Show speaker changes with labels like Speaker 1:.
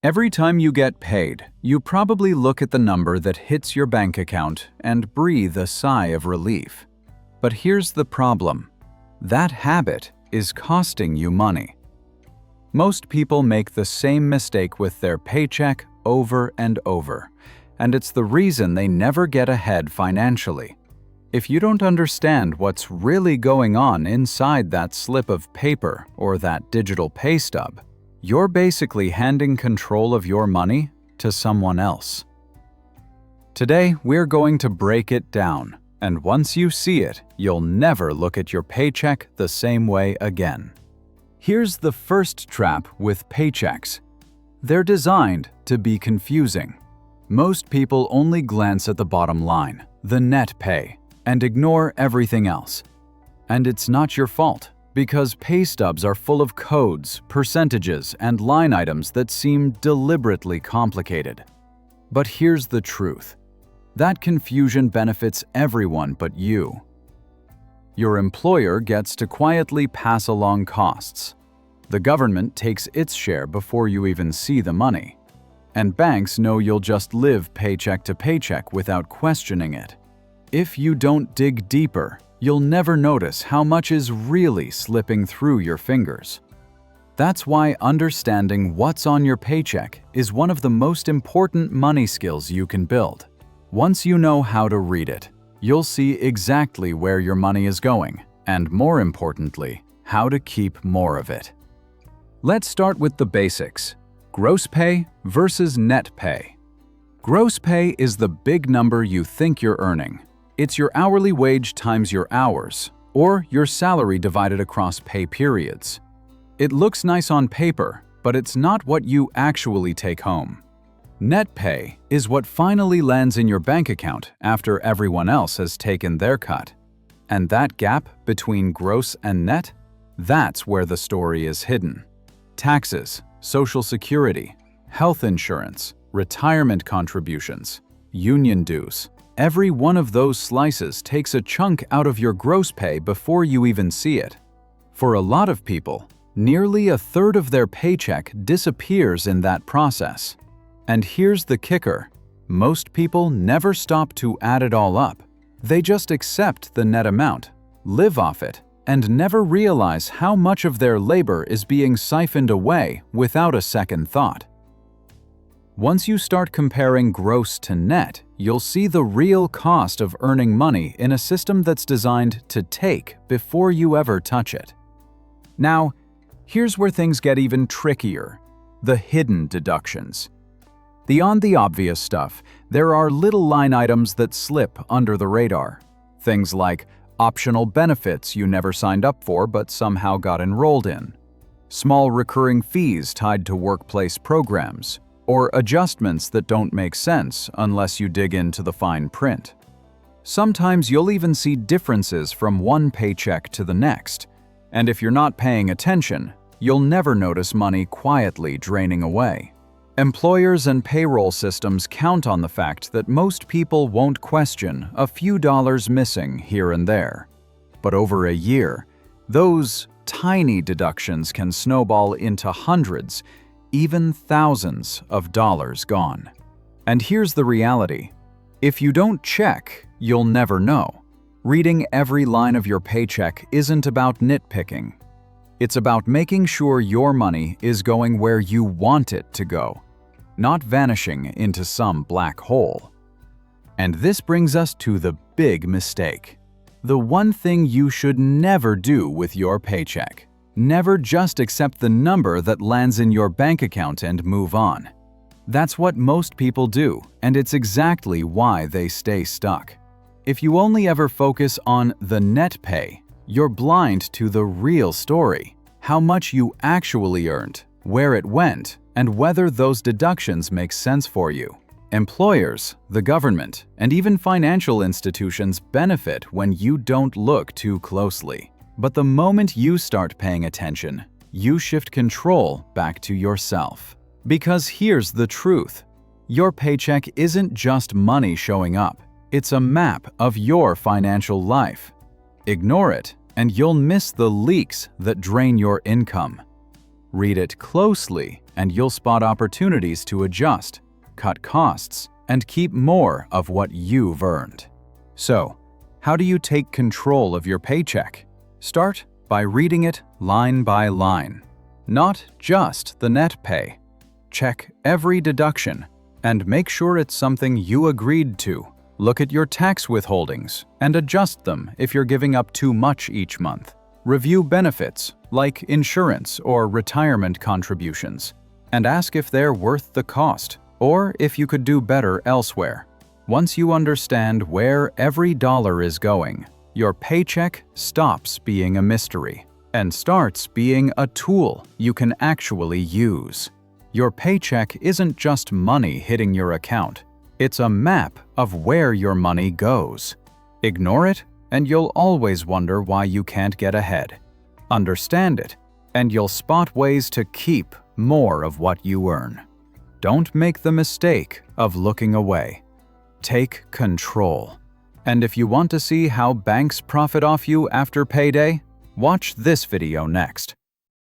Speaker 1: Every time you get paid, you probably look at the number that hits your bank account and breathe a sigh of relief. But here's the problem. That habit is costing you money. Most people make the same mistake with their paycheck over and over, and it's the reason they never get ahead financially. If you don't understand what's really going on inside that slip of paper or that digital pay stub, you're basically handing control of your money to someone else. Today, we're going to break it down, and once you see it, you'll never look at your paycheck the same way again. Here's the first trap with paychecks. They're designed to be confusing. Most people only glance at the bottom line, the net pay, and ignore everything else. And it's not your fault, because pay stubs are full of codes, percentages, and line items that seem deliberately complicated. But here's the truth. That confusion benefits everyone but you. Your employer gets to quietly pass along costs. The government takes its share before you even see the money. And banks know you'll just live paycheck to paycheck without questioning it. If you don't dig deeper, you'll never notice how much is really slipping through your fingers. That's why understanding what's on your paycheck is one of the most important money skills you can build. Once you know how to read it, you'll see exactly where your money is going, and more importantly, how to keep more of it. Let's start with the basics. Gross pay versus net pay. Gross pay is the big number you think you're earning. It's your hourly wage times your hours, or your salary divided across pay periods. It looks nice on paper, but it's not what you actually take home. Net pay is what finally lands in your bank account after everyone else has taken their cut. And that gap between gross and net, that's where the story is hidden. Taxes, Social Security, health insurance, retirement contributions, union dues. Every one of those slices takes a chunk out of your gross pay before you even see it. For a lot of people, nearly a third of their paycheck disappears in that process. And here's the kicker. Most people never stop to add it all up. They just accept the net amount, live off it, and never realize how much of their labor is being siphoned away without a second thought. Once you start comparing gross to net, you'll see the real cost of earning money in a system that's designed to take before you ever touch it. Now, here's where things get even trickier: the hidden deductions. Beyond the obvious stuff, there are little line items that slip under the radar. Things like optional benefits you never signed up for but somehow got enrolled in, small recurring fees tied to workplace programs, or adjustments that don't make sense unless you dig into the fine print. Sometimes you'll even see differences from one paycheck to the next, and if you're not paying attention, you'll never notice money quietly draining away. Employers and payroll systems count on the fact that most people won't question a few dollars missing here and there. But over a year, those tiny deductions can snowball into hundreds, even thousands of dollars gone. And here's the reality. If you don't check, you'll never know. Reading every line of your paycheck isn't about nitpicking. It's about making sure your money is going where you want it to go, not vanishing into some black hole. And this brings us to the big mistake. The one thing you should never do with your paycheck. Never just accept the number that lands in your bank account and move on. That's what most people do, and it's exactly why they stay stuck. If you only ever focus on the net pay, you're blind to the real story, how much you actually earned, where it went, and whether those deductions make sense for you. Employers, the government, and even financial institutions benefit when you don't look too closely. But the moment you start paying attention, you shift control back to yourself. Because here's the truth. Your paycheck isn't just money showing up. It's a map of your financial life. Ignore it, and you'll miss the leaks that drain your income. Read it closely, and you'll spot opportunities to adjust, cut costs, and keep more of what you've earned. So, how do you take control of your paycheck? Start by reading it line by line, not just the net pay. Check every deduction and make sure it's something you agreed to. Look at your tax withholdings and adjust them if you're giving up too much each month. Review benefits like insurance or retirement contributions and ask if they're worth the cost or if you could do better elsewhere. Once you understand where every dollar is going, your paycheck stops being a mystery and starts being a tool you can actually use. Your paycheck isn't just money hitting your account. It's a map of where your money goes. Ignore it, and you'll always wonder why you can't get ahead. Understand it, and you'll spot ways to keep more of what you earn. Don't make the mistake of looking away. Take control. And if you want to see how banks profit off you after payday, watch this video next.